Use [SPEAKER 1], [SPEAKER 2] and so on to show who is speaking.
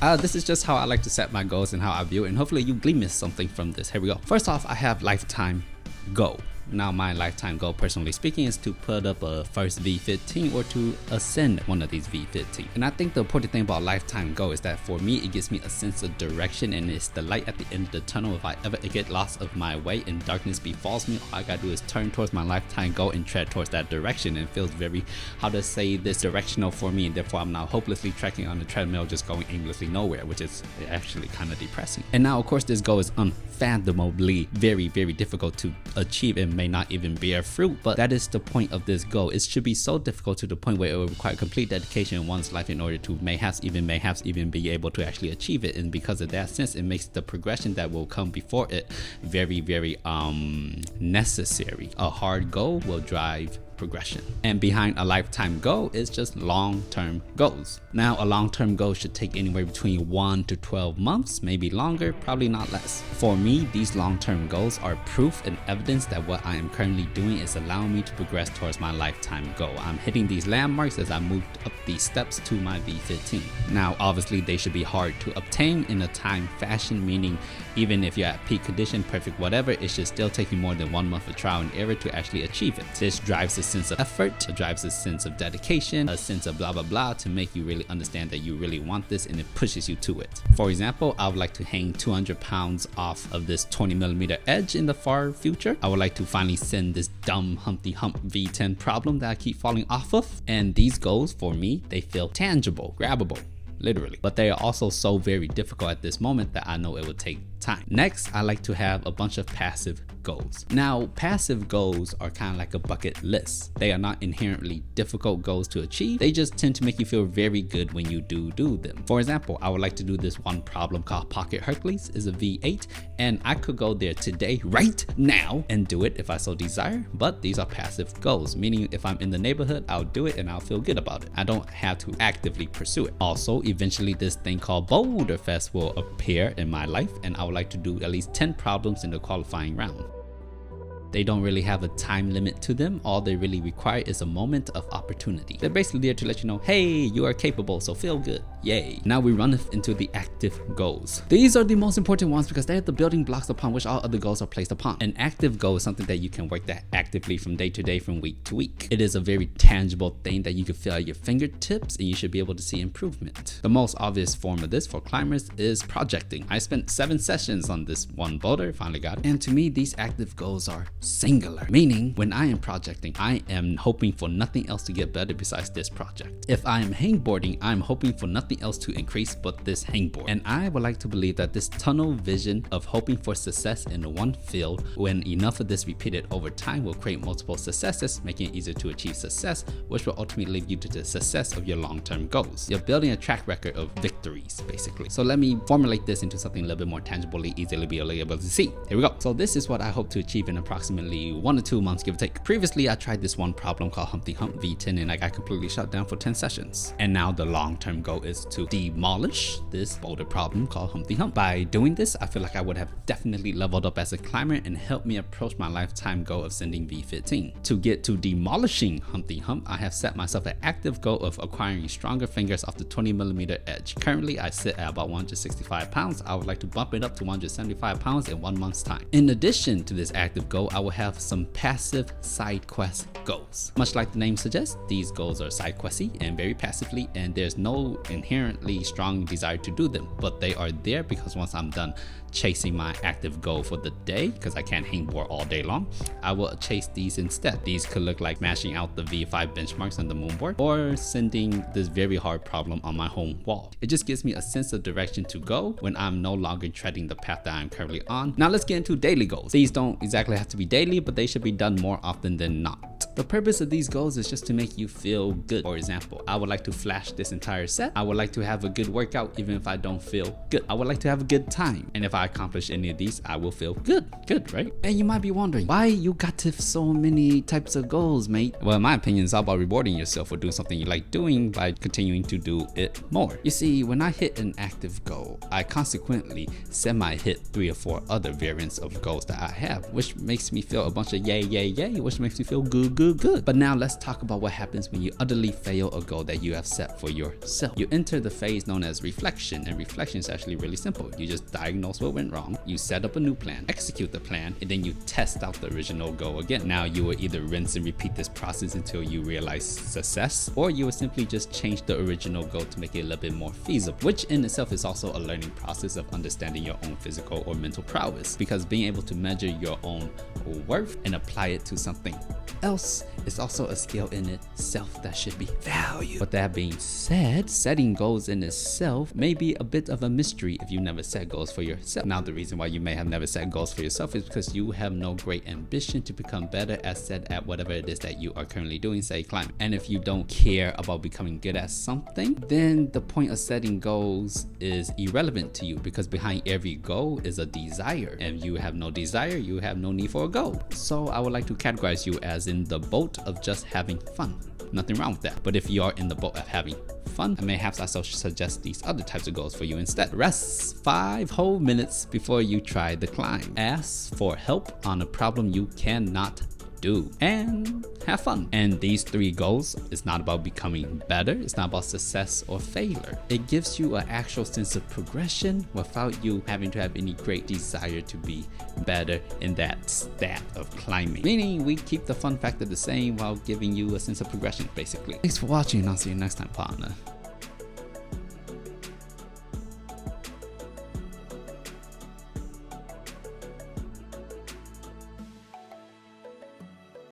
[SPEAKER 1] This is just how I like to set my goals and how I view it, and hopefully you glean something from this. Here we go. First off, I have lifetime goal. Now my lifetime goal, personally speaking, is to put up a first V15 or to ascend one of these V15. And I think the important thing about lifetime goal is that for me, it gives me a sense of direction, and it's the light at the end of the tunnel. If I ever get lost of my way and darkness befalls me, all I gotta do is turn towards my lifetime goal and tread towards that direction. And it feels very, how to say this, directional for me, and therefore I'm now hopelessly trekking on the treadmill, just going aimlessly nowhere, which is actually kind of depressing. And now of course this goal is unfathomably very difficult to achieve and may not even bear fruit, but that is the point of this goal. It should be so difficult to the point where it will require complete dedication in one's life in order to mayhaps even be able to actually achieve it. And because of that sense, it makes the progression that will come before it very necessary. A hard goal will drive progression, and behind a lifetime goal is just long-term goals. Now a long-term goal should take anywhere between 1 to 12 months, maybe longer, probably not less. For me, these long-term goals are proof and evidence that what I am currently doing is allowing me to progress towards my lifetime goal. I'm hitting these landmarks as I move up these steps to my V15. Now obviously they should be hard to obtain in a time fashion, meaning even if you're at peak condition, perfect whatever, it should still take you more than 1 month of trial and error to actually achieve it. This drives a sense of effort, it drives a sense of dedication, a sense of blah blah blah, to make you really understand that you really want this, and it pushes you to it. For example, I would like to hang 200 pounds off of this 20mm edge in the far future. I would like to finally send this dumb Humpty Hump V10 problem that I keep falling off of. And these goals for me, they feel tangible, grabbable, literally, but they are also so very difficult at this moment that I know it would take time. Next, I like to have a bunch of passive goals. Now, passive goals are kind of like a bucket list. They are not inherently difficult goals to achieve. They just tend to make you feel very good when you do them. For example, I would like to do this one problem called Pocket Hercules. Is a V8, and I could go there today, right now, and do it if I so desire. But these are passive goals, meaning if I'm in the neighborhood, I'll do it and I'll feel good about it. I don't have to actively pursue it. Also, eventually this thing called Boulder Fest will appear in my life, and I would like to do at least 10 problems in the qualifying round. They don't really have a time limit to them. All they really require is a moment of opportunity. They're basically there to let you know, hey, you are capable, so feel good. Yay. Now we run into the active goals. These are the most important ones because they're the building blocks upon which all other goals are placed upon. An active goal is something that you can work that actively from day to day, from week to week. It is a very tangible thing that you can feel at your fingertips, and you should be able to see improvement. The most obvious form of this for climbers is projecting. I spent 7 sessions on this one boulder, finally got it. And to me, these active goals are singular, meaning when I am projecting, I am hoping for nothing else to get better besides this project. If I am hangboarding, I'm hoping for nothing else to increase but this hangboard. And I would like to believe that this tunnel vision of hoping for success in one field, when enough of this repeated over time, will create multiple successes, making it easier to achieve success, which will ultimately lead you to the success of your long-term goals. You're building a track record of victories, basically. So let me formulate this into something a little bit more tangibly, easily be able to see. Here we go. So this is what I hope to achieve in approximately 1 to 2 months, give or take. Previously, I tried this one problem called Humpty Hump V10, and I got completely shut down for 10 sessions. And now the long-term goal is to demolish this boulder problem called Humpty Hump. By doing this, I feel like I would have definitely leveled up as a climber and helped me approach my lifetime goal of sending V15. To get to demolishing Humpty Hump, I have set myself an active goal of acquiring stronger fingers off the 20mm edge. Currently, I sit at about 165 pounds. I would like to bump it up to 175 pounds in 1 month's time. In addition to this active goal, I will have some passive side quest goals. Much like the name suggests, these goals are side questy and very passively, and there's no inherently strong desire to do them, but they are there because once I'm done chasing my active goal for the day, because I can't hangboard all day long, I will chase these instead. These could look like mashing out the V5 benchmarks on the moonboard, or sending this very hard problem on my home wall. It just gives me a sense of direction to go when I'm no longer treading the path that I'm currently on. Now let's get into daily goals. These don't exactly have to be daily, but they should be done more often than not. The purpose of these goals is just to make you feel good. For example, I would like to flash this entire set. I would like to have a good workout even if I don't feel good. I would like to have a good time, and if I accomplish any of these, I will feel good, right? And you might be wondering, why you got to so many types of goals, mate? Well, in my opinion, it's all about rewarding yourself for doing something you like doing by continuing to do it more. You see, when I hit an active goal, I consequently semi-hit 3 or 4 other variants of goals that I have, which makes me feel a bunch of yay, which makes me feel good. But now let's talk about what happens when you utterly fail a goal that you have set for yourself. You enter enter the phase known as reflection, and reflection is actually really simple. You just diagnose what went wrong, you set up a new plan, execute the plan, and then you test out the original goal again. Now you will either rinse and repeat this process until you realize success, or you will simply just change the original goal to make it a little bit more feasible, which in itself is also a learning process of understanding your own physical or mental prowess, because being able to measure your own worth and apply it to something else is also a skill in itself that should be valued. With that being said, setting goals in itself may be a bit of a mystery if you never set goals for yourself. Now, the reason why you may have never set goals for yourself is because you have no great ambition to become better at whatever it is that you are currently doing, say climbing. And if you don't care about becoming good at something, then the point of setting goals is irrelevant to you, because behind every goal is a desire, and if you have no desire, you have no need for a goal. So I would like to categorize you as in the boat of just having fun. Nothing wrong with that. But if you are in the boat of having fun, perhaps I should suggest these other types of goals for you instead. Rest 5 whole minutes before you try the climb. Ask for help on a problem you cannot do, and have fun. And these 3 goals, it's not about becoming better, it's not about success or failure. It gives you an actual sense of progression without you having to have any great desire to be better in that stat of climbing. Meaning we keep the fun factor the same while giving you a sense of progression, basically. Thanks for watching, and I'll see you next time, partner.